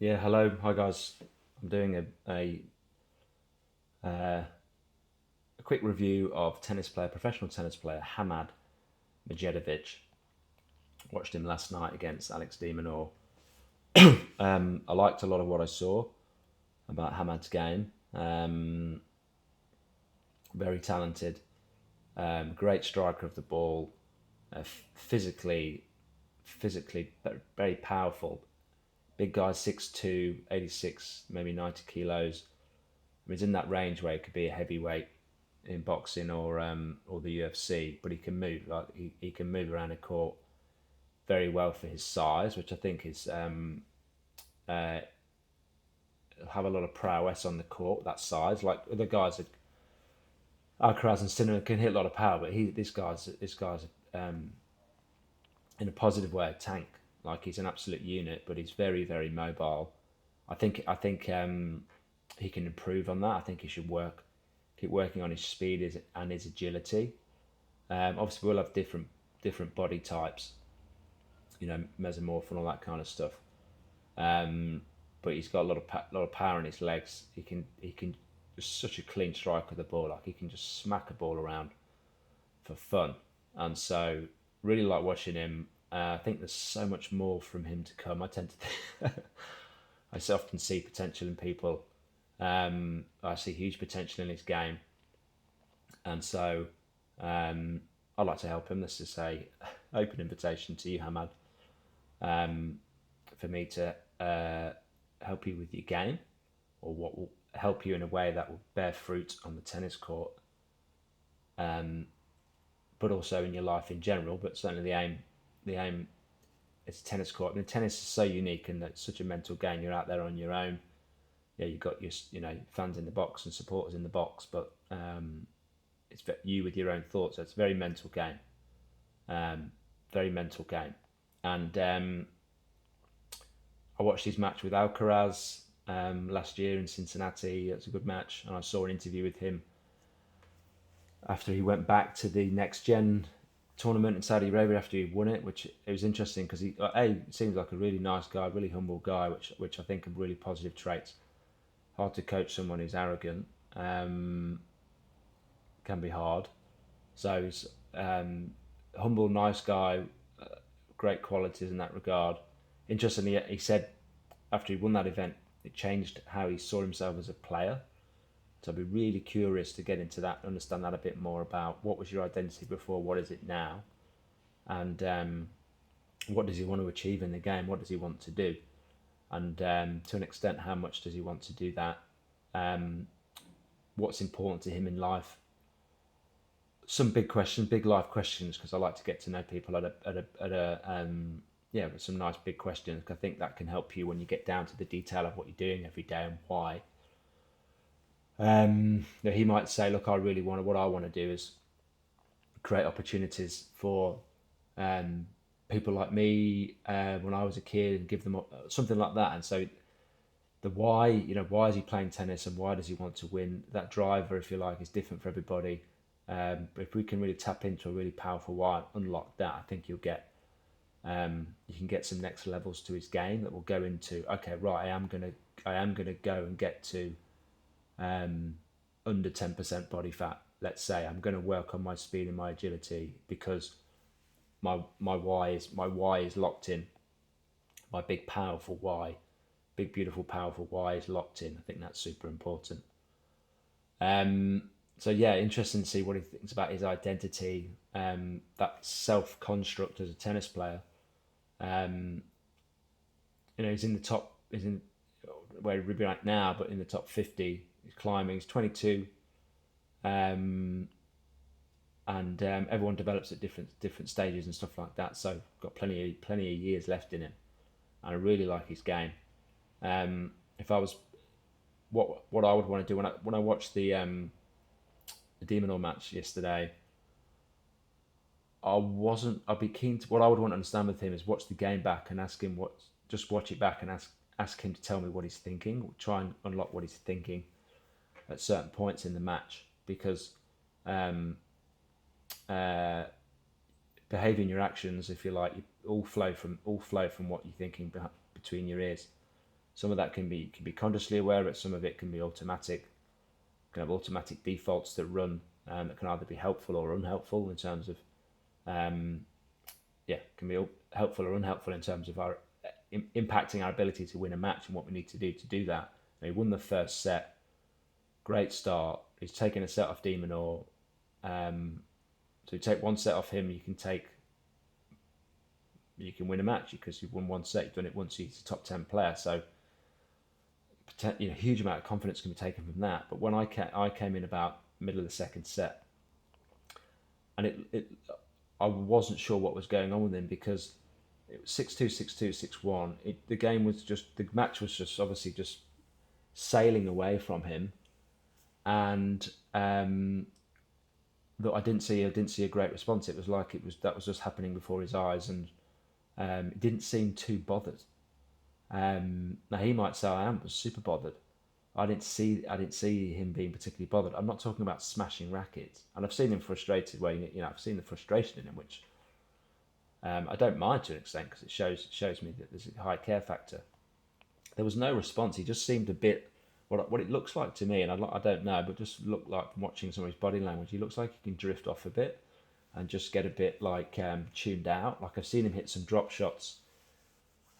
Yeah, hello, hi guys. I'm doing uh, a quick review of professional tennis player Hamad Medjedovic. Watched him last night against Alex de Minaur. I liked a lot of what I saw about Hamad's game. Very talented, great striker of the ball, physically, very powerful. Big guy, 6'2", 86, maybe 90 kilos. I mean, he's in that range where he could be a heavyweight in boxing or the UFC, but he can move. Like he can move around the court very well for his size, which I think is uh, have a lot of prowess on the court. That size, like the guys that Alcaraz and Sinner can hit a lot of power, but this guy's in a positive way a tank. Like he's an absolute unit, but he's very mobile. I think he can improve on that. I think he should keep working on his speed and his agility. Obviously, we'll have different body types, mesomorph and all that kind of stuff. Um, but he's got lot of power in his legs. He can just such a clean strike with the ball. Like he can just smack a ball around for fun, and so really like watching him. I think there's so much more from him to come. I often see potential in people. I see huge potential in his game, and so I'd like to help him. This is a open invitation to you, Hamad, um, for me to help you with your game, or what will help you in a way that will bear fruit on the tennis court, um, but also in your life in general. But certainly the aim is tennis court. I mean, tennis is so unique and it's such a mental game. You're out there on your own. Yeah, you've got your fans in the box and supporters in the box, but it's you with your own thoughts. So it's a very mental game, um, very mental game. And I watched his match with Alcaraz last year in Cincinnati. It was a good match, and I saw an interview with him after he went back to the next gen tournament in Saudi Arabia after he won it, which it was interesting because he seems like a really nice guy, really humble guy, which I think are really positive traits. Hard to coach someone who's arrogant. Um, can be hard. So he's humble, nice guy, great qualities in that regard. Interestingly, he said after he won that event, it changed how he saw himself as a player. So I'd be really curious to get into that, understand that a bit more about what was your identity before, what is it now, and what does he want to achieve in the game, what does he want to do, and to an extent, how much does he want to do that, um, what's important to him in life. Some big questions, big life questions, because I like to get to know people with some nice big questions. I think that can help you when you get down to the detail of what you're doing every day and why. He might say, "Look, what I want to do is create opportunities for people like me when I was a kid and give them something like that." And so the why, why is he playing tennis and why does he want to win? That driver, if you like, is different for everybody. But if we can really tap into a really powerful why and unlock that, I think you can get some next levels to his game that will go into, okay, right, I am gonna go and get to um, under 10% body fat. Let's say I'm going to work on my speed and my agility because my why is locked in. My big powerful why, big beautiful powerful why is locked in. I think that's super important. So yeah, interesting to see what he thinks about his identity, that self construct as a tennis player. Um, he's in the top. He's in where he'd be right now, but in the top 50. He's climbing. He's 22, um, and everyone develops at different stages and stuff like that. So got plenty of years left in him, and I really like his game. If I was what I would want to do when I watched the Demon match yesterday, I'd be keen to. What I would want to understand with him is watch the game back and ask him what. Just watch it back and ask him to tell me what he's thinking. Try and unlock what he's thinking at certain points in the match because um, uh, behaving your actions, if you like, all flow from what you're thinking between your ears. Some of that can be consciously aware, but some of it can be automatic, kind of automatic defaults that run, that can either be helpful or unhelpful in terms of, can be helpful or unhelpful in terms of our impacting our ability to win a match and what we need to do that. And he won the first set, great start. He's taken a set off de Minaur. So you take one set off him, you can win a match because you've won one set. You've done it once. He's a top 10 player, so huge amount of confidence can be taken from that. But when I came in about middle of the second set, and I wasn't sure what was going on with him because it was 6-2, 6-2, 6-1. The match was just obviously just sailing away from him, and that I didn't see a great response. It was like that was just happening before his eyes, and it didn't seem too bothered. Now he might say I was super bothered. I didn't see him being particularly bothered. I'm not talking about smashing rackets, and I've seen him frustrated. I've seen the frustration in him, which I don't mind to an extent because it shows me that there's a high care factor. There was no response. He just seemed a bit what it looks like to me, and I don't know, but just looked like from watching some of his body language, he looks like he can drift off a bit and just get a bit like tuned out. Like I've seen him hit some drop shots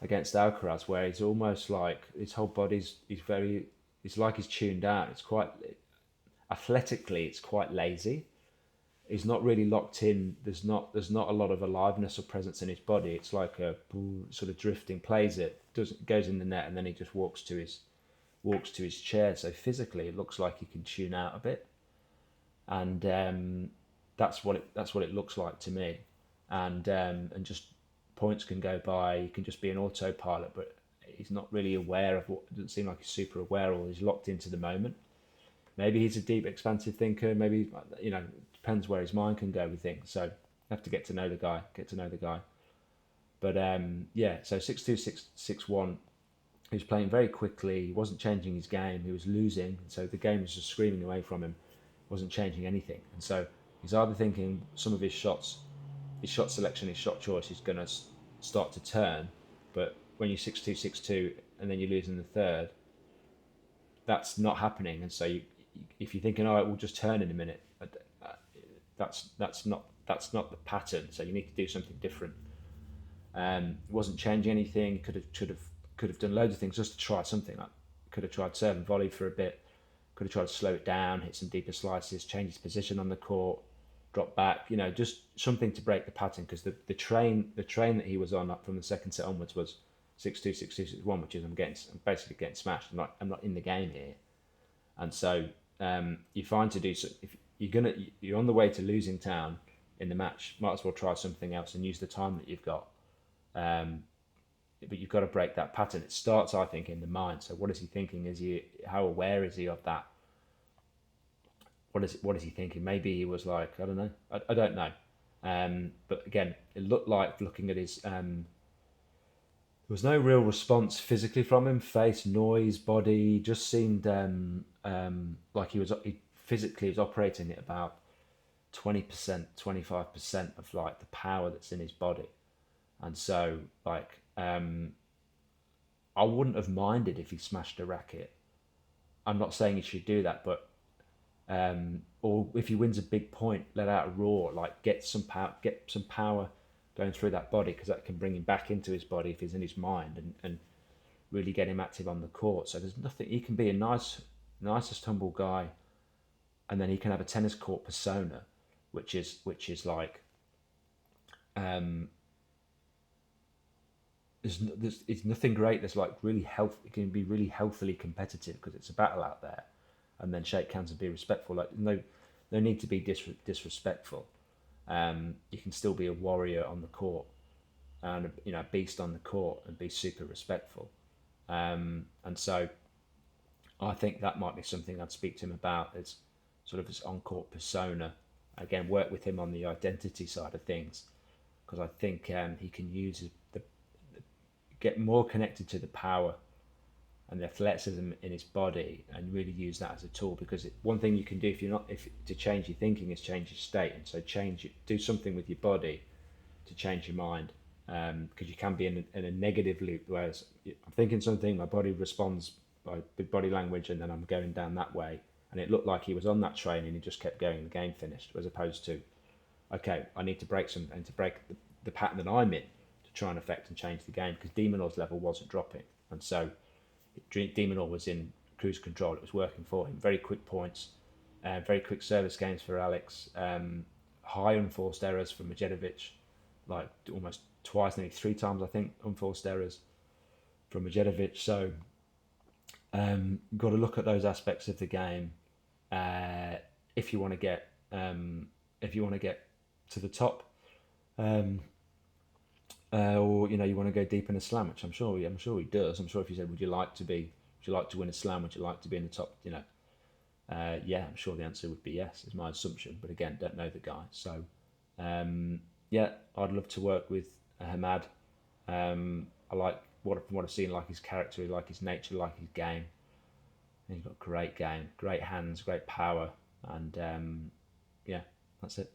against Alcaraz where he's almost like his whole body's it's like he's tuned out. It's quite athletically, it's quite lazy. He's not really locked in. There's not a lot of aliveness or presence in his body. It's like a sort of drifting, plays it, goes in the net, and then he just walks to his chair. So physically, it looks like he can tune out a bit, and that's what it looks like to me. And just points can go by. He can just be an autopilot, but he's not really aware of what. It doesn't seem like he's super aware, or he's locked into the moment. Maybe he's a deep, expansive thinker. Maybe depends where his mind can go with things. So you have to get to know the guy. But so 6-2, 6-1. He was playing very quickly. He wasn't changing his game. He was losing, so the game was just screaming away from him. Wasn't changing anything, and so he's either thinking some of his shot selection, his shot choice is going to start to turn. But when you're 6-2, 6-2, and then you lose in the third, that's not happening. And so if you're thinking, all right, we'll just turn in a minute, that's not the pattern. So you need to do something different. Wasn't changing anything. Could have done loads of things just to try something. Like could have tried serve and volley for a bit. Could have tried to slow it down, hit some deeper slices, change his position on the court, drop back. Just something to break the pattern, because the train that he was on up from the second set onwards was 6-2, 6-2, 6-1, which is I'm basically getting smashed. I'm not in the game here, and so you find to do so if you're on the way to losing town in the match, might as well try something else and use the time that you've got. But you've got to break that pattern. It starts, I think, in the mind. So what is he thinking? How aware is he of that? What is he thinking? Maybe he was like, I don't know. I don't know. But again, it looked like, looking at his, there was no real response physically from him. Face, noise, body, just seemed like he physically was operating at about 20%, 25% of like the power that's in his body. And so like, I wouldn't have minded if he smashed a racket. I'm not saying he should do that, but or if he wins a big point, let out a roar, like get some power going through that body, because that can bring him back into his body if he's in his mind, and really get him active on the court. So there's nothing, he can be a nicest humble guy, and then he can have a tennis court persona, which is like it's nothing great. There's like really it can be really healthily competitive because it's a battle out there, and then shake hands and be respectful. Like no need to be disrespectful. You can still be a warrior on the court, and a beast on the court, and be super respectful. And so I think that might be something I'd speak to him about, as sort of his on-court persona. Again, work with him on the identity side of things, because I think he can use get more connected to the power and the athleticism in his body, and really use that as a tool. Because one thing you can do to change your thinking is change your state, and so do something with your body to change your mind. because you can be in a negative loop. Whereas I'm thinking something, my body responds by with body language, and then I'm going down that way. And it looked like he was on that train, and he just kept going. And the game finished, as opposed to, okay, I need to break the pattern that I'm in to try and affect and change the game, because de Minaur's level wasn't dropping, and so de Minaur was in cruise control. It was working for him. Very quick points, very quick service games for Alex. High unforced errors from Medjedovic, like almost twice, nearly three times I think, unforced errors from Medjedovic. So got to look at those aspects of the game if you want to get to the top, or you want to go deep in a slam, which I'm sure he does. I'm sure if you said, would you like to win a slam? Would you like to be in the top? Yeah, I'm sure the answer would be yes, is my assumption. But again, don't know the guy. So, yeah, I'd love to work with Hamad. I like from what I've seen, like his character, like his nature, like his game. And he's got great game, great hands, great power, and yeah, that's it.